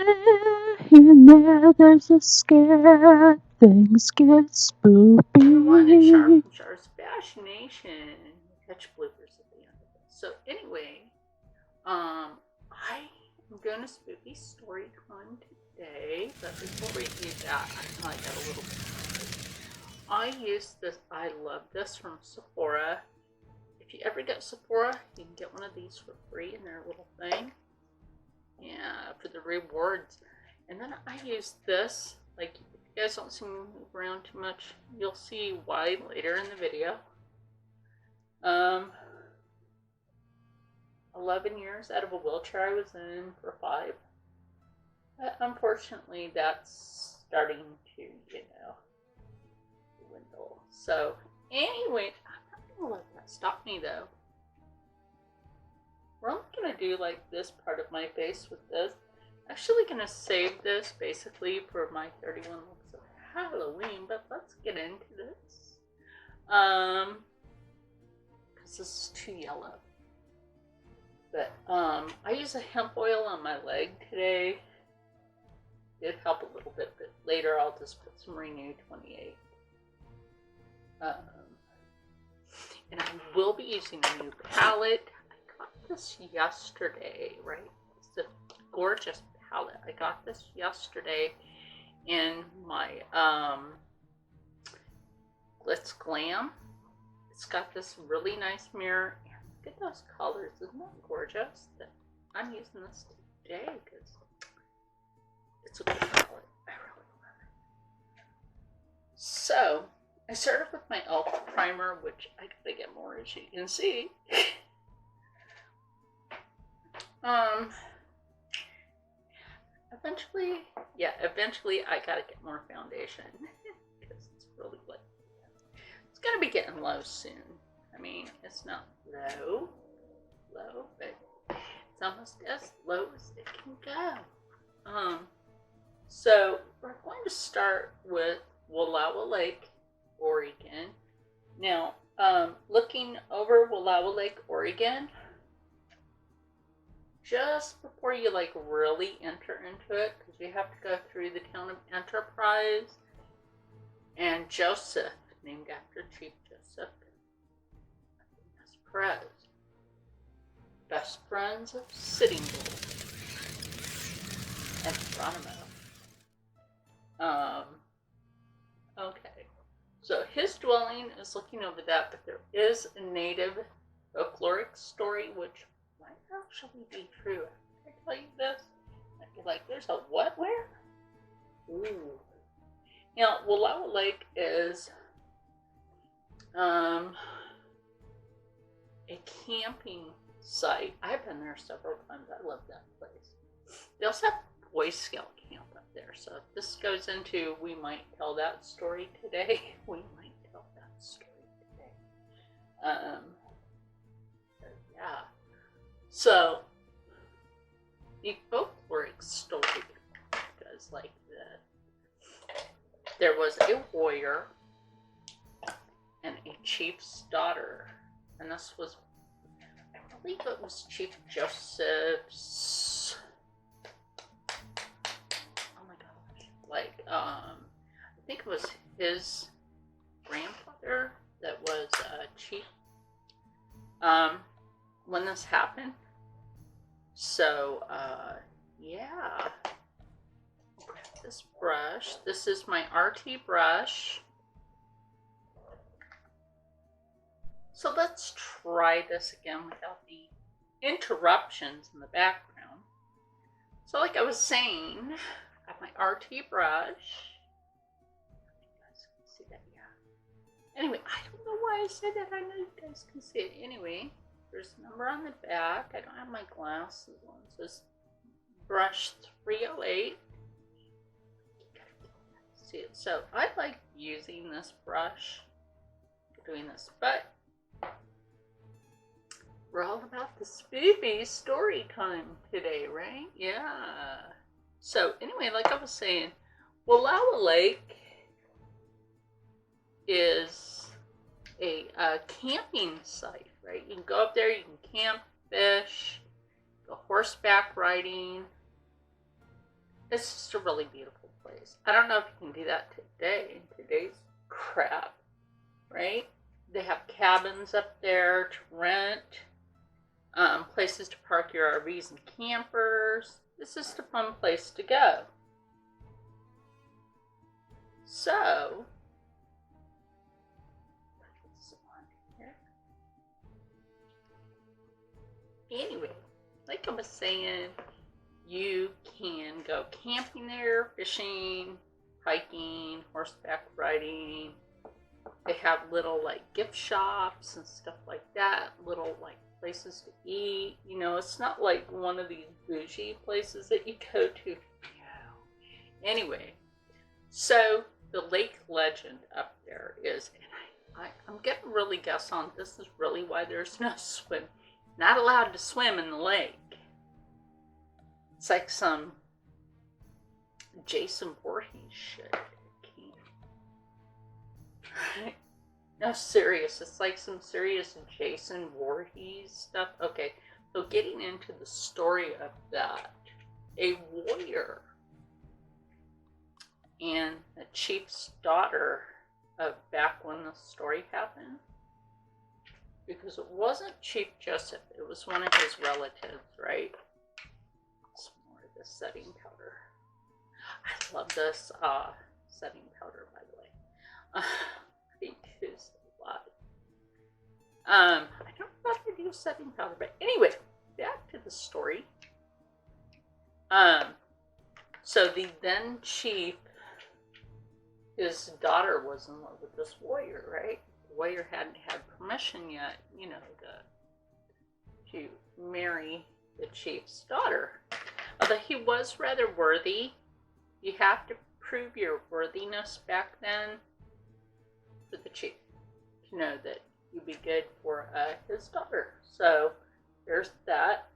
here and there's a scare. Things get Everyone, it's Char spoopy. from Char's Fascination. Catch bloopers at the end of it. So anyway, I am doing a spooky story time today, but before we do that, I got a little bit. I use this. I love this from Sephora. If you ever get Sephora, you can get one of these for free in their little thing. Yeah, for the rewards. And then I use this. Like, if you guys don't see me move around too much, you'll see why later in the video. 11 years out of a wheelchair I was in for 5. But unfortunately, that's starting to, dwindle. So, anyway, I'm not going to let that stop me, though. We're only going to do, like, this part of my face with this. I'm actually going to save this, basically, for my 31 looks of Halloween, but let's get into this. Because this is too yellow. But, I use a hemp oil on my leg today. Did help a little bit, but later I'll just put some Renew 28. And I will be using a new palette. I got this yesterday, right? It's a gorgeous palette. I got this yesterday in my Glitz Glam. It's got this really nice mirror. And look at those colors. Isn't that gorgeous? I'm using this today because it's a good palette. I really love it. So, I started with my e.l.f. primer, which I gotta get more, as you can see. Eventually I gotta get more foundation because it's really like, it's gonna be getting low soon. I mean, it's not low, but it's almost as low as it can go. So we're going to start with Wallowa Lake, Oregon. Now, looking over Wallowa Lake, Oregon, just before you like really enter into it, because you have to go through the town of Enterprise and Joseph, named after Chief Joseph, Perez, best friends of Sitting Bull and Geronimo. Okay, so his dwelling is looking over that, but there is a native folkloric story which might actually be true. Can I tell you this? I'd be like, there's a what? Where? Ooh. Now, Wallowa Lake is a camping site. I've been there several times. I love that place. They also have Boy Scout camp up there. So if this goes into, we might tell that story today. We might tell that story today. Yeah. So the folkloric story goes like this. There was a warrior and a chief's daughter. And this was, I believe it was Chief Joseph's, I think it was his grandfather that was chief when this happened. So, yeah. Grab this brush. This is my RT brush. So let's try this again without the interruptions in the background. So like I was saying, I have my RT brush. You guys can see that, yeah. Anyway, I don't know why I said that. I know you guys can see it. Anyway, there's a number on the back. I don't have my glasses on. So it's brush 308. See it. So I like using this brush for doing this, but we're all about the Spoopy story time today, right? Yeah. So anyway, like I was saying, Wallowa Lake is a camping site, right? You can go up there, you can camp, fish, go horseback riding. It's just a really beautiful place. I don't know if you can do that today, in today's crap, right? They have cabins up there to rent, places to park your RVs and campers. It's just a fun place to go. So, anyway, like I was saying, you can go camping there, fishing, hiking, horseback riding. They have little like gift shops and stuff like that, little like places to eat. You know, it's not like one of these bougie places that you go to. No. Anyway, so the lake legend up there is, and I'm getting really guess on this is really why there's no swim, not allowed to swim in the lake. It's like some Jason Voorhees shit. No, serious. It's like some serious Jason Voorhees stuff. Okay, so getting into the story of that, a warrior and the chief's daughter of back when the story happened, because it wasn't Chief Joseph, it was one of his relatives, right? Some more of this setting powder. I love this setting powder, by the way. I use a lot. I don't know if I do setting powder, but anyway, back to the story. So the then chief, his daughter was in love with this warrior, right? The warrior hadn't had permission yet, you know, to marry the chief's daughter. Although he was rather worthy, you have to prove your worthiness back then for the chief to know that you'd be good for his daughter. So there's that.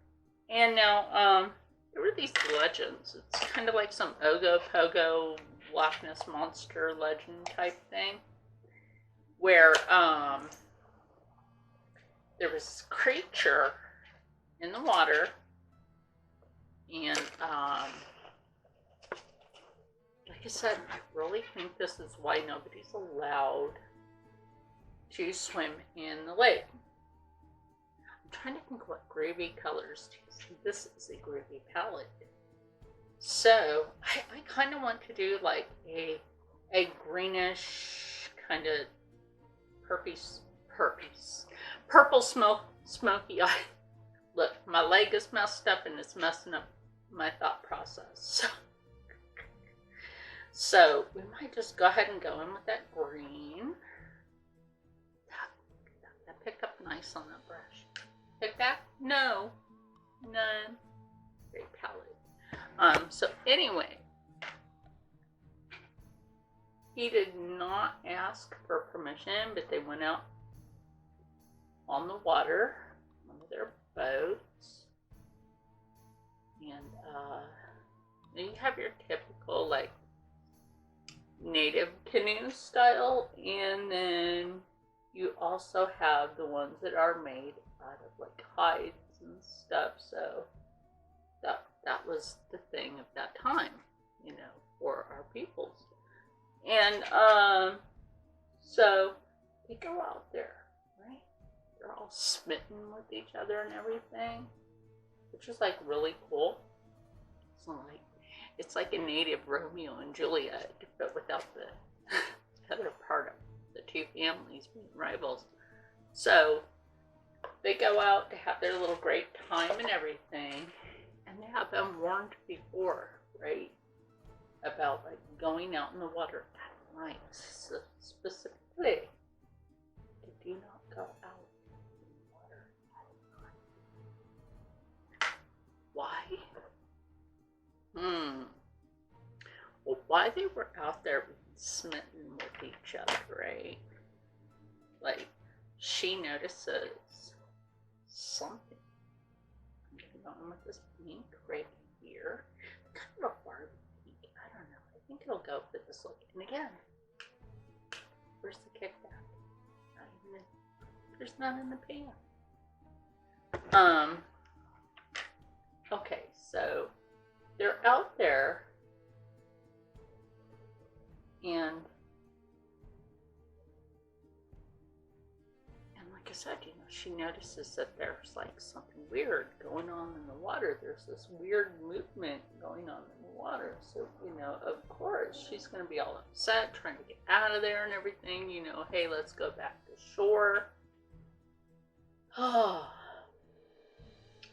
And now there were these legends. It's kind of like some Ogopogo Loch Ness Monster legend type thing, where there was this creature in the water, and like I said, I really think this is why nobody's allowed to swim in the lake. I'm trying to think what gravy colors to use. This is a gravy palette. So I kind of want to do like a greenish kind of purple smoky eye. Look, my leg is messed up and it's messing up my thought process. So we might just go ahead and go in with that green. That picked up nice on that brush. Pick that? No. None. Great palette. So anyway, he did not ask for permission, but they went out on the water, one of their boats, and you have your typical like native canoe style, and then you also have the ones that are made out of like hides and stuff. So that was the thing of that time, you know, for our peoples. And so they go out there, right? They're all smitten with each other and everything, which is like really cool. It's like a native Romeo and Juliet, but without the other part of the two families being rivals. So they go out to have their little great time and everything, and they have been warned before, right, about like going out in the water at night, specifically. Do not go out in the water at night. Why? Well, why they were out there smitten with each other, right? Like, she notices something. I'm going to go in with this pink right here. Kind of a Barbie pink. I don't know. I think it'll go for this look. And again, where's the kickback? There's none in the pan. Okay, so they're out there And like I said, she notices that there's like something weird going on in the water. There's this weird movement going on in the water. So, of course, she's going to be all upset, trying to get out of there and everything. Hey, let's go back to shore. Oh,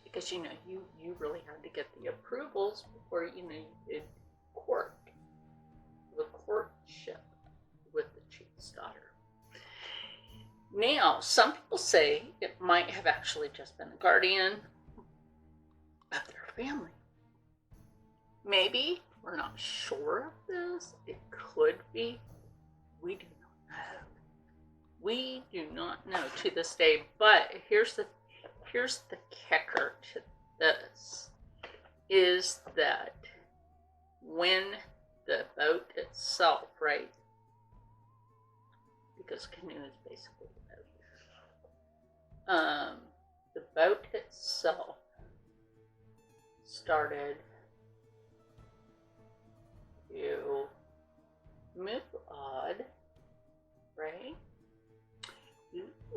because, you really had to get the approvals before, you did the courtship with the chief's daughter. Now, some people say it might have actually just been a guardian of their family. Maybe. We're not sure of this. It could be. We do not know. We do not know to this day. But here's the kicker to this, is that when the boat itself, right? Because canoe is basically the boat itself started to move odd, right?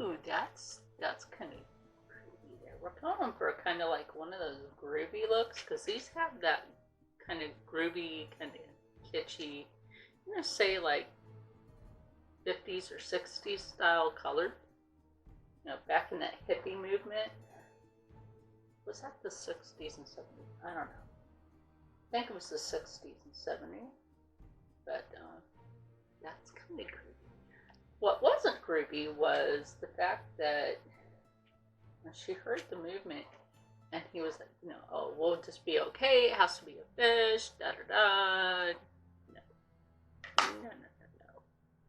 Ooh, that's kind of creepy there. We're going for kind of like one of those groovy looks, because these have that kind of groovy, kind of kitschy, I'm going to say like 50s or 60s style color. Back in that hippie movement. Was that the 60s and 70s? I don't know. I think it was the 60s and 70s. But that's kind of creepy. What wasn't creepy was the fact that when she heard the movement, and he was like, oh, we'll just be okay. It has to be a fish. Da da da. No.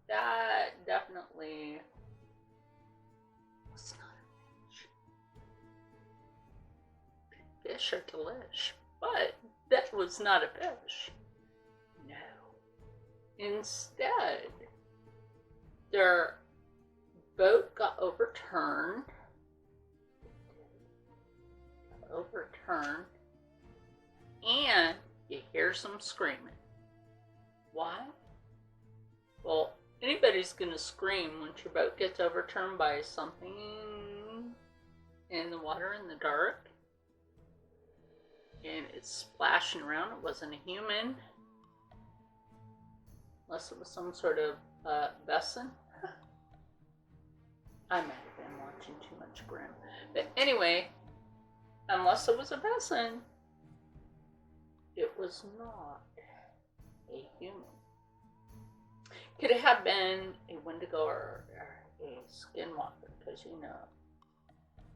That definitely was not a fish. Fish are delish, but that was not a fish. No. Instead, their boat got overturned. And you hear some screaming. Why? Well, anybody's going to scream once your boat gets overturned by something in the water in the dark. And it's splashing around. It wasn't a human. Unless it was some sort of vessel. I might have been watching too much Grimm. But anyway, unless it was a vessel, it was not a human. Could it have been a Wendigo or a skinwalker? Because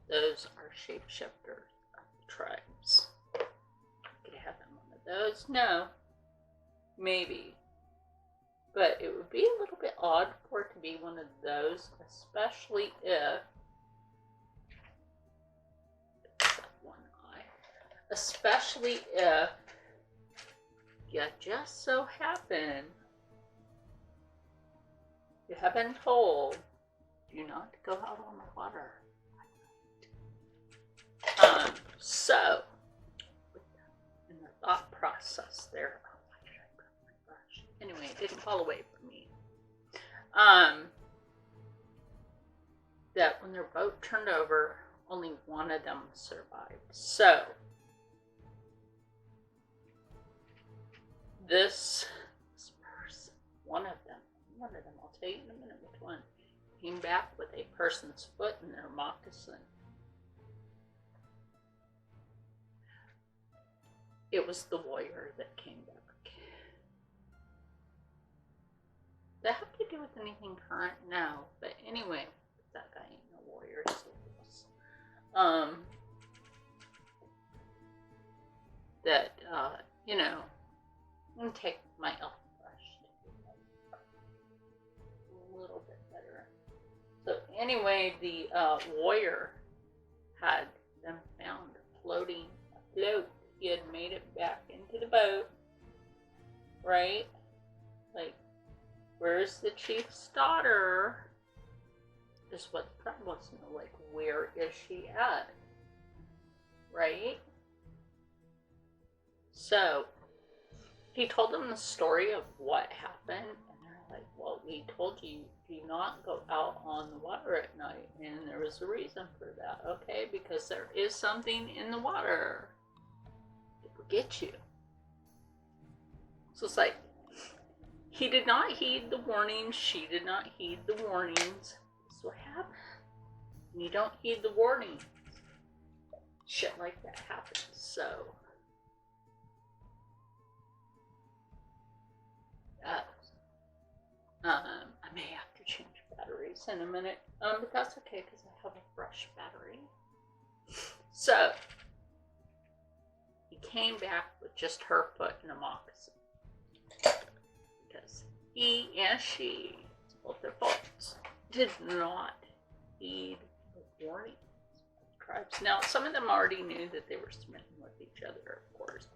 those are shapeshifters of the tribes. Could it have been one of those? No. Maybe. But it would be a little bit odd for it to be one of those, especially if you just so happen you have been told, do not go out on the water. So, in the thought process there, anyway, it didn't fall away from me. That when their boat turned over, only one of them survived. So, this person, one of them, I'll tell you in a minute which one, came back with a person's foot in their moccasin. It was the warrior that came back. Does that have to do with anything current? No. But anyway, that guy ain't no warrior. I'm going to take my elf brush to do a little bit better. So anyway, the warrior had them found floating afloat. He had made it back into the boat, right? Like, where's the chief's daughter? Is what the problem was. Like, where is she at? Right? So, he told them the story of what happened, and like, well, we told you do not go out on the water at night, and there was a reason for that. Okay, because there is something in the water that will get you. So it's like, he did not heed the warnings. She did not heed the warnings. This is what happens. When you don't heed the warnings, shit like that happens. So, I may have to change batteries in a minute. But that's okay because I have a fresh battery. So, he came back with just her foot in a moccasin. Because he and she, it's both their faults, did not heed the warnings of the tribes. Now, some of them already knew that they were smitten with each other, of course.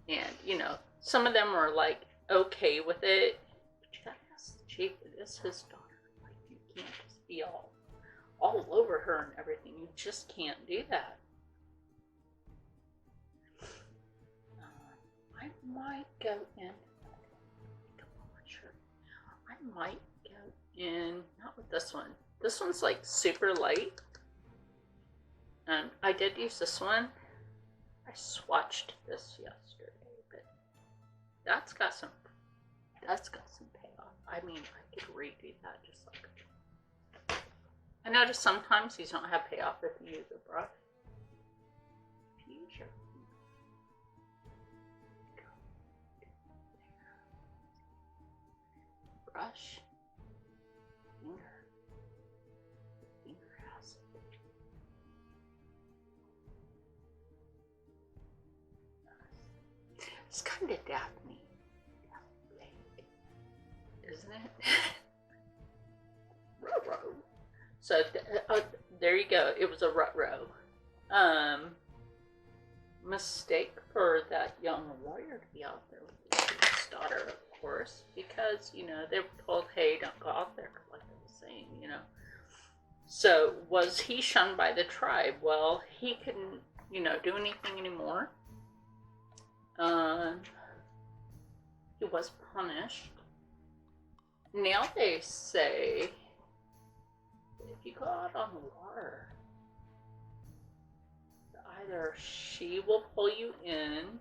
And, you know, some of them were like okay with it. But you gotta ask the chief, it is his daughter. Like, you can't just be all over her and everything. You just can't do that. I might go in. I might go in, not with this one. This one's like super light. I did use this one. I swatched this yesterday, but that's got some payoff. I mean, I could redo that just like. I noticed sometimes these don't have payoff if you use a brush. Use your brush, finger acid. It's kind of Daphne Lake, isn't it? Ruh-roh. So there you go. It was a ruh-roh. Mistake for that young warrior to be out there with his daughter, of course, because, you know, they were told, hey, don't go out there, like I was saying, you know. So was he shunned by the tribe? Well, he couldn't, you know, do anything anymore. He was punished. Now they say that if you go out on the water, either she will pull you in,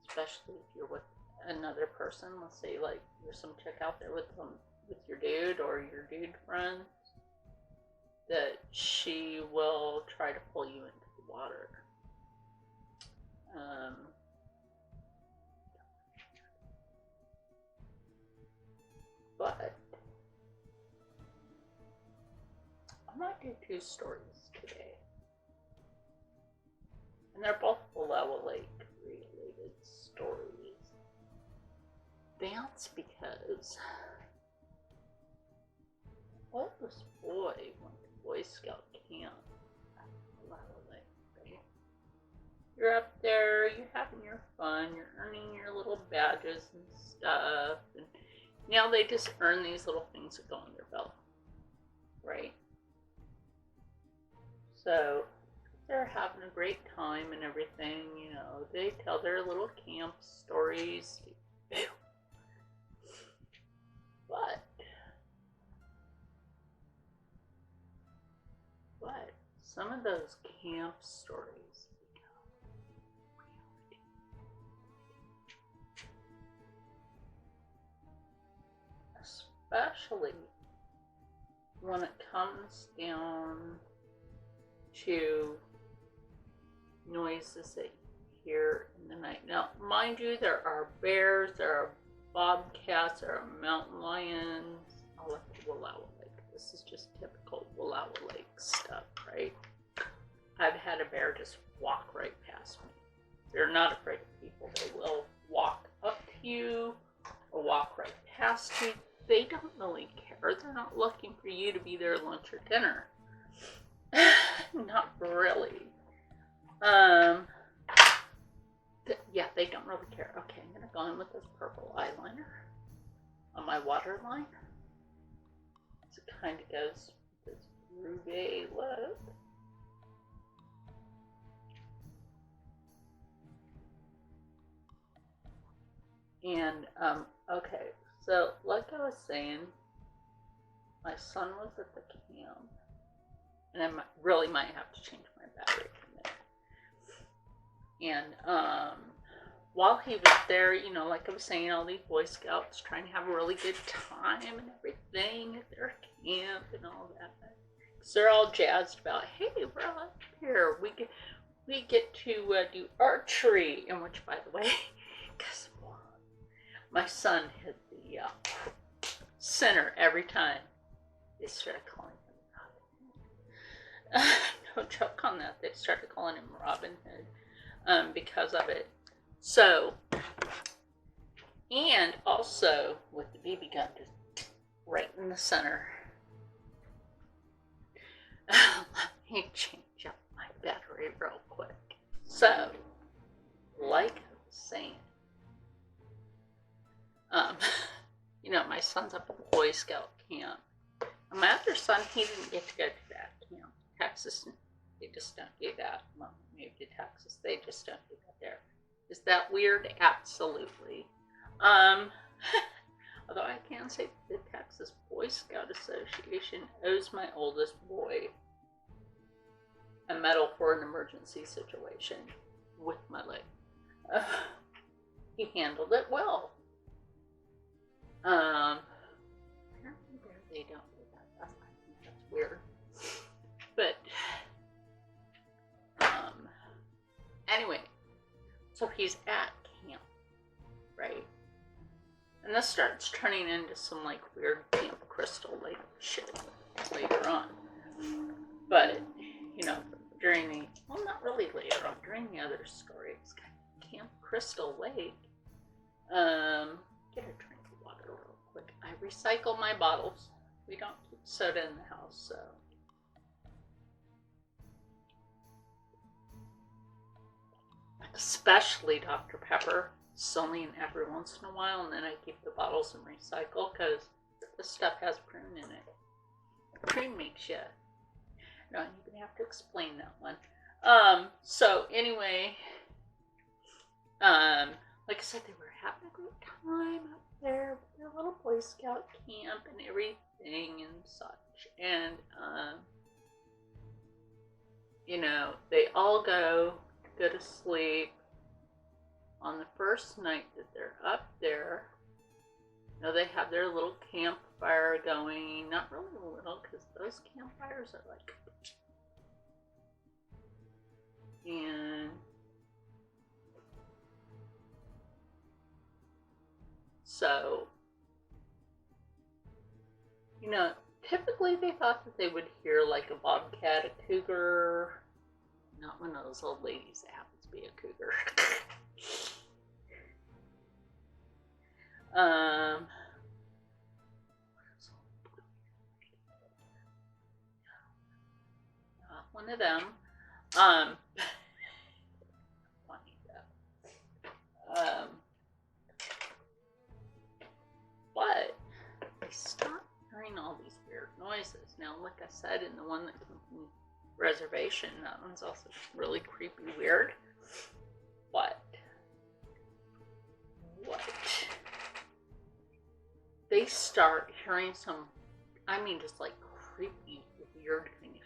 especially if you're with another person. Let's say like there's some chick out there with your dude or your dude friend, that she will try to pull you into the water. But I might do 2 stories today. And they're both Wallowa Lake related stories. That's because oldest boy went to Boy Scout camp at Wallowa Lake, right? You're up there, you're having your fun, you're earning your little badges and stuff, and now they just earn these little things that go on their belt, right? So they're having a great time and everything, you know. They tell their little camp stories. But some of those camp stories become reality. Especially when it comes down to noises that you hear in the night. Now, mind you, there are bears, there are bobcats, there are mountain lions. I'll let the Wallowa Lake. This is just typical Wallowa Lake stuff, right? I've had a bear just walk right past me. They're not afraid of people. They will walk up to you or walk right past you. They don't really care. They're not looking for you to be their lunch or dinner. Not really. Yeah, they don't really care. Okay, I'm gonna go in with this purple eyeliner on my waterline. So it kind of goes with this ruby look. And okay, So, like I was saying, my son was at the camp, and I really might have to change my battery from there. And while he was there, you know, like I was saying, all these Boy Scouts trying to have a really good time and everything at their camp and all that. Because they're all jazzed about, hey, we're all up here. We get to do archery, and which, by the way, because my son hit the center every time. They started calling him Robin Hood. No joke on that. They started calling him Robin Hood because of it. So, and also with the BB gun just right in the center. Let me change up my battery real quick. So, like I was saying, you know, my son's up at the Boy Scout camp. And my other son, he didn't get to go to that camp. Texas, they just don't do that. Mom moved to Texas, they just don't do that there. Is that weird? Absolutely. Although I can say the Texas Boy Scout Association owes my oldest boy a medal for an emergency situation with my leg. He handled it well. Apparently they don't do that. That's weird. But anyway, so he's at camp, right? And this starts turning into some like weird Camp Crystal Lake shit later on. But, you know, during the, well, not really later on, during the other story, it's kind of Camp Crystal Lake. Get a drink of water real quick. I recycle my bottles. We don't keep soda in the house, so. Especially Dr. Pepper. It's only in every once in a while, and then I keep the bottles and recycle because this stuff has prune in it. Prune makes you. No, I'm gonna have to explain that one. So anyway, like I said, they were having a great time up there with their little Boy Scout camp and everything and such. And you know, they all go to sleep on the first night that they're up there. You know, they have their little campfire going. Not really little, because those campfires are like, and so, you know, typically they thought that they would hear like a bobcat, a cougar, not one of those old ladies that happens to be a cougar. Not one of them. Funny though. But they stopped hearing all these weird noises. Now, like I said, in the one that came from the reservation, that one's also really creepy weird. What? They start hearing some, I mean, just like creepy, weird things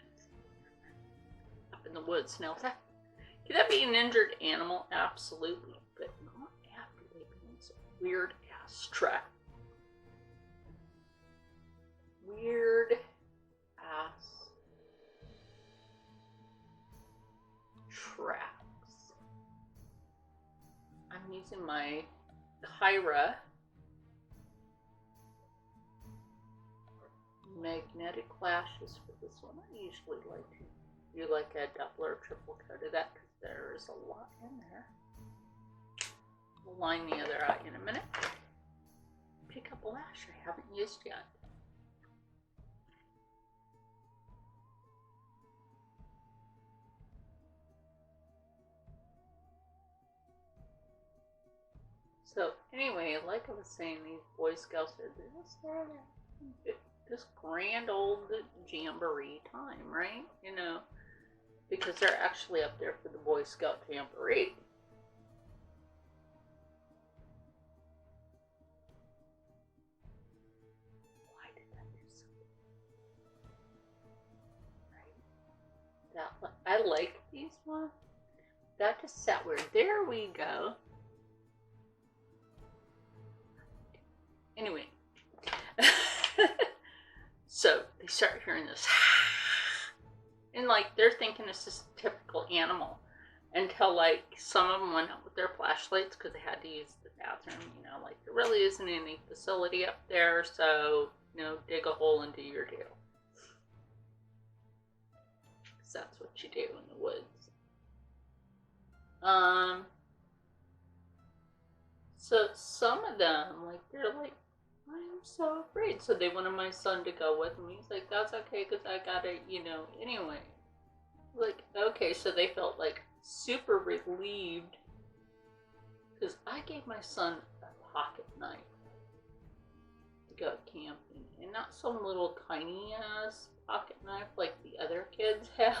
up in the woods. Now, could that be an injured animal? Absolutely, but not after they've been in some weird ass trap. Weird ass tracks. I'm using my Kyra magnetic flashes for this one. I usually like to do like a double or triple coat of that because there is a lot in there. We'll line the other eye in a minute. Pick up a lash I haven't used yet. So anyway, like I was saying, these Boy Scouts are this grand old jamboree time, right? You know, because they're actually up there for the Boy Scout jamboree. I like these ones. That just sat weird. There we go. Anyway. So they start hearing this. And like they're thinking it's just a typical animal. Until like some of them went out with their flashlights because they had to use the bathroom. You know, like there really isn't any facility up there. So, you know, dig a hole and do your deal. Because that's what you do in the woods. So some of them, like, they're like, I'm so afraid. So they wanted my son to go with me. He's like, that's okay, because I gotta, you know, anyway. Like, okay, so they felt like super relieved. Because I gave my son a pocket knife to go camping. And not some little tiny ass pocket knife like the other kids have.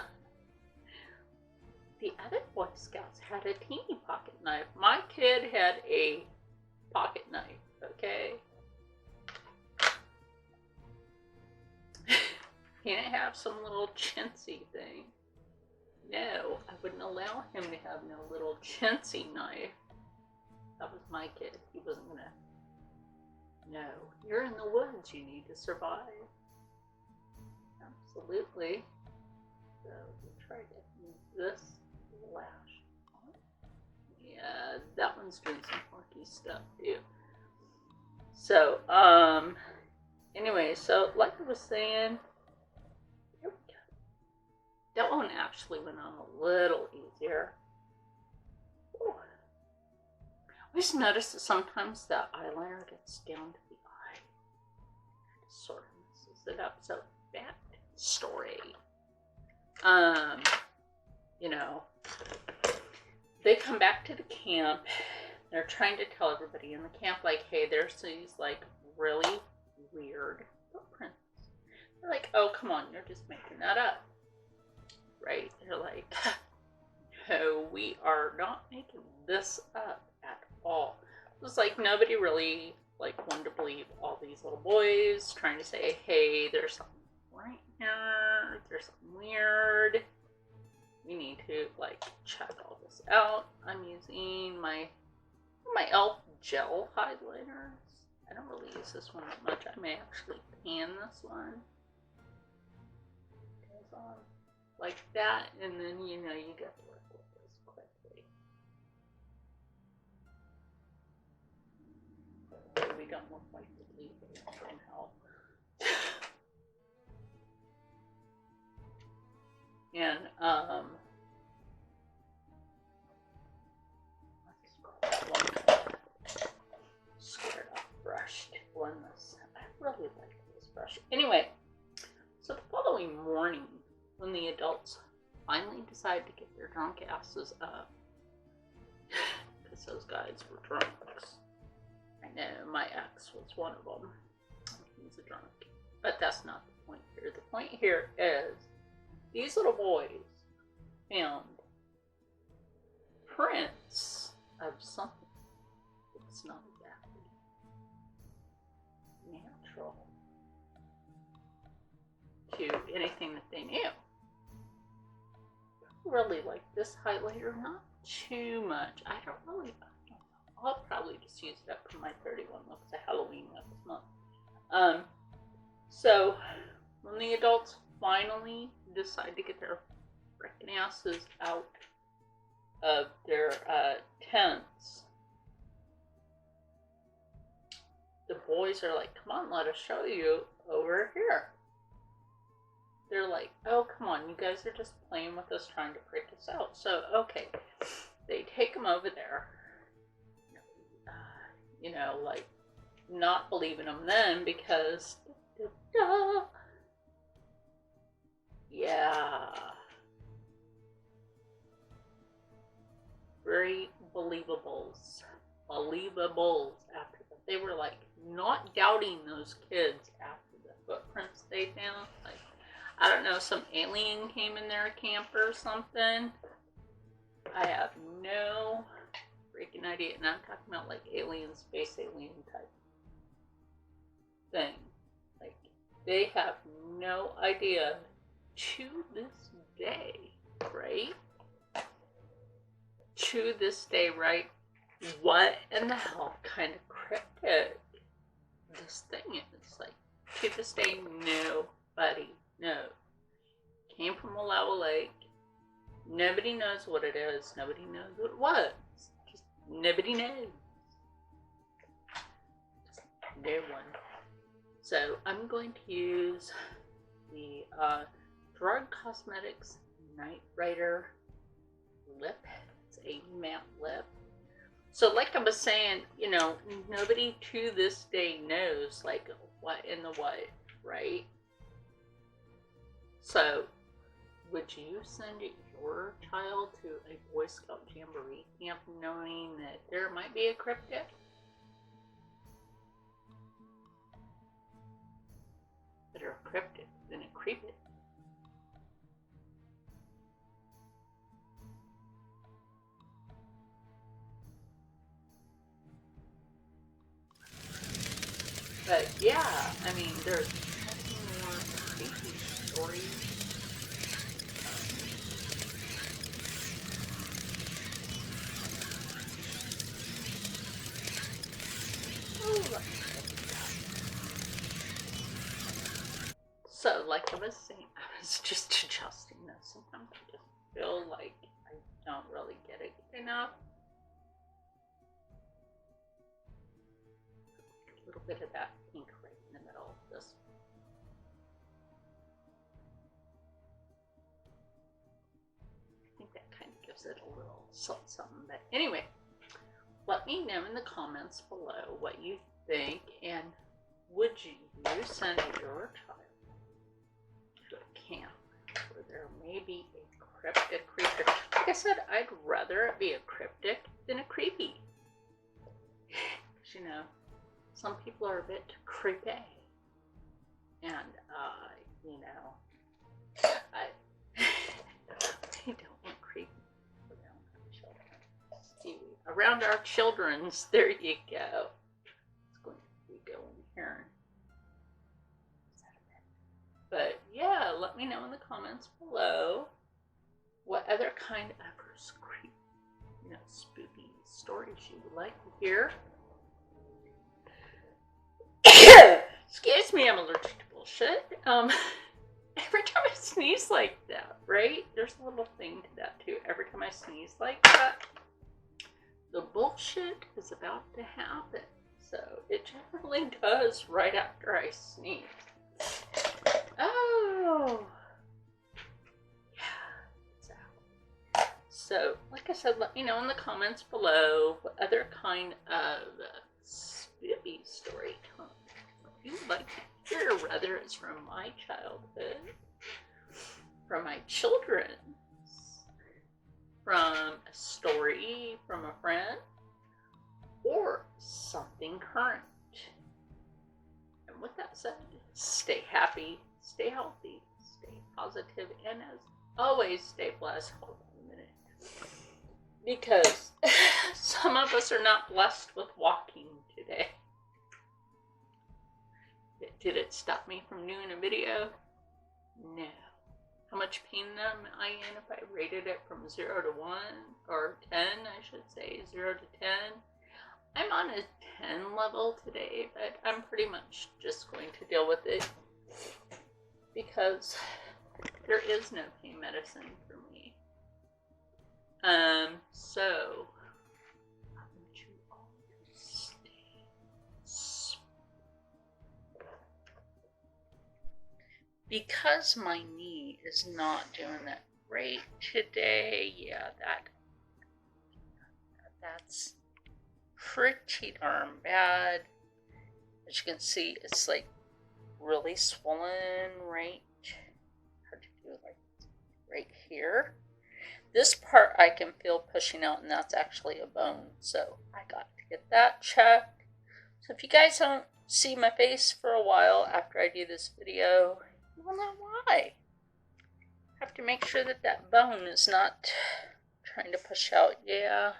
The other Boy Scouts had a teeny pocket knife. My kid had a pocket knife, okay? He didn't have some little chintzy thing. No, I wouldn't allow him to have no little chintzy knife. That was my kid. He wasn't gonna. No, you're in the woods. You need to survive. Absolutely. So we'll try to use this lash. Yeah, that one's doing some funky stuff too. So, anyway, so like I was saying, here we go. That one actually went on a little easier. Ooh. I just noticed that sometimes the eyeliner gets down to the eye. It sort of messes it up. So that story. You know, they come back to the camp. They're trying to tell everybody in the camp, like, hey, there's these, like, really weird footprints. They're like, oh, come on, you're just making that up. Right? They're like, no, we are not making this up at all. It was like nobody really, like, wanted to believe all these little boys trying to say, hey, there's something right here. There's something weird. We need to, like, check all this out. I'm using my elf gel highlighters. I don't really use this one that much. I may actually pan this one. Goes on like that, and then, you know, you get to work with this quickly. So we don't look like the leavers from hell. And, squared off brush to blend this. I really like this brush. Anyway, so the following morning, when the adults finally decide to get their drunk asses up, because those guys were drunks. I know, my ex was one of them. He's a drunk. But that's not the point here. The point here is, these little boys found prints of something that's not exactly natural to anything that they knew. Really like this highlighter, not too much. I don't know. I'll probably just use it up for my 31 looks of Halloween next month. So when the adults finally decide to get their frickin' asses out of their tents, the boys are like, come on, let us show you over here. They're like, oh, come on, you guys are just playing with us, trying to freak us out. So, okay, they take them over there, you know, like, not believing them then because, yeah, very believables after that. They were like not doubting those kids after the footprints they found. Like, I don't know, some alien came in their camp or something. I have no freaking idea. And I'm talking about like alien, space alien type thing. Like, they have no idea to this day right? To this day, right? What in the hell kind of cryptid this thing is? Like, to this day, nobody knows. Came from Wallowa Lake. Nobody knows what it is. Nobody knows what it was. Just nobody knows. Just no one. So I'm going to use the Drug Cosmetics Night Rider lip. It's a matte lip. So like I was saying, you know, nobody to this day knows like what in the what, right? So would you send your child to a Boy Scout Jamboree camp knowing that there might be a cryptid? Better a cryptid than a creepid. But yeah, I mean, there's plenty more creepy stories. So, like I was saying, I was just adjusting this. Sometimes I just feel like I don't really get it enough. A little bit of that pink right in the middle of this. I think that kind of gives it a little something. But anyway, let me know in the comments below what you think, and would you send your child to a camp where there may be a cryptic creature? Like I said, I'd rather it be a cryptic than a creepy. Because, you know, some people are a bit creepy. And, you know, I don't want creepy around our children. Around our children's, there you go. It's going to be going here. But yeah, let me know in the comments below what other kind of creepy, you know, spooky stories you would like to hear. Excuse me, I'm allergic to bullshit. Every time I sneeze like that, right? There's a little thing to that too. Every time I sneeze like that, the bullshit is about to happen. So it generally does right after I sneeze. Oh, yeah, it's out. So, like I said, let me know in the comments below what other kind of spooky story time you would like to hear, whether it's from my childhood, from my children's, from a story from a friend, or something current. And with that said, stay happy, stay healthy, stay positive, and as always, stay blessed. Hold on a minute. Because some of us are not blessed with walking today. Did it stop me from doing a video? No. How much pain am I in if I rated it from 0 to 1, or 10, I should say, 0 to 10? I'm on a 10 level today, but I'm pretty much just going to deal with it because there is no pain medicine for me. So I want you all to stay because my knee is not doing that great today. Yeah, that's pretty darn bad. As you can see, it's like really swollen right, hard to do, like right here. This part I can feel pushing out, and that's actually a bone, so I got to get that checked. So if you guys don't see my face for a while after I do this video, you will know why. I have to make sure that that bone is not trying to push out. Yeah,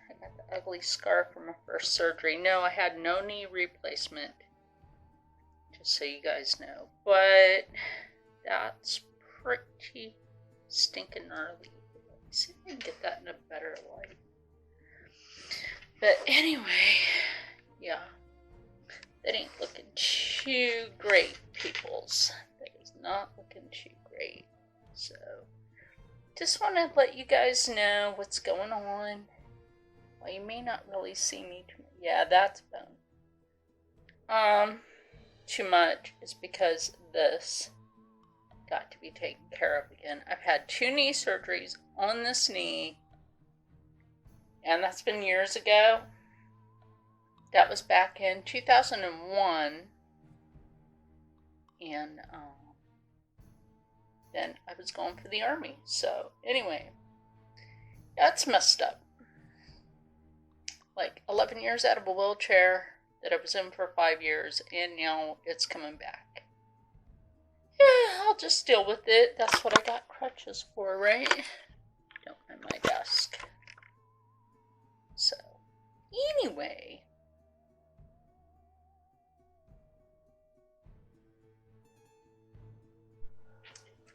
I got the ugly scar from my first surgery. No, I had no knee replacement, just so you guys know. But that's pretty stinking gnarly. See if I can get that in a better light. But anyway, yeah. That ain't looking too great, peoples. That is not looking too great. So, just want to let you guys know what's going on. Well, you may not really see me too much. Yeah, that's bone. Too much is because this got to be taken care of again. I've had 2 knee surgeries on this knee, and that's been years ago. That was back in 2001, and then I was going for the Army. So anyway, that's messed up. Like 11 years out of a wheelchair that I was in for 5 years, and now it's coming back. Yeah, I'll just deal with it. That's what I got crutches for, right? Don't mind my desk. So, anyway.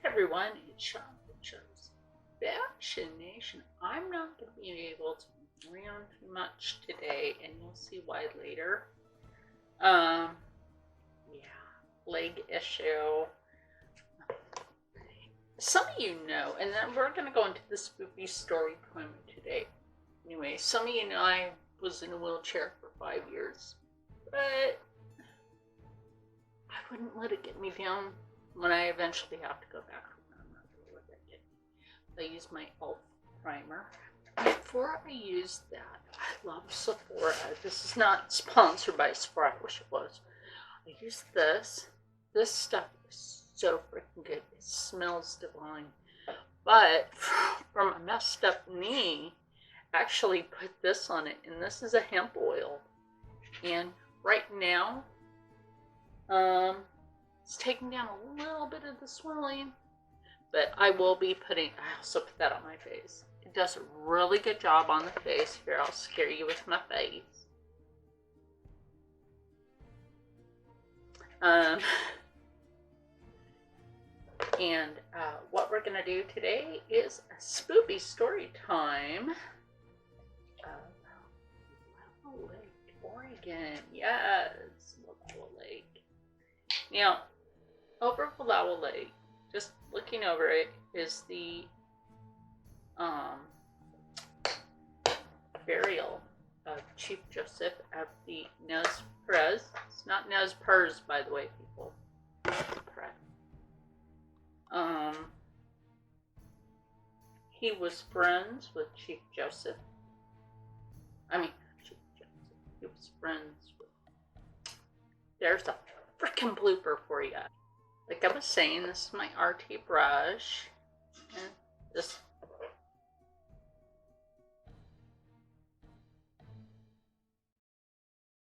Hey everyone, it's Char from Char's Fascination. I'm not going to be able to run too much today, and you'll see why later. Yeah, leg issue. Some of you know, and then we're going to go into the Spoopy story time today. Anyway, some of you know I was in a wheelchair for 5 years, but I wouldn't let it get me down when I eventually have to go back home. I'm not going to let that get me. I use my elf primer. Before I use that, I love Sephora. This is not sponsored by Sephora. I wish it was. I use this. This stuff is so freaking good. It smells divine. But from a messed up knee, I actually put this on it, and this is a hemp oil. And right now, it's taking down a little bit of the swelling, but I will be putting, I also put that on my face. It does a really good job on the face. Here, I'll scare you with my face. And what we're going to do today is a Spoopy story time. Wallowa Lake, Oregon. Yes, Wallowa Lake. Now, over Wallowa Lake, just looking over it, is the burial of Chief Joseph of the Nez Perce. It's not Nez Perce, by the way, people. He was friends with Chief Joseph. Chief Joseph. He was friends with. There's a freaking blooper for you. Like I was saying, this is my RT brush. And this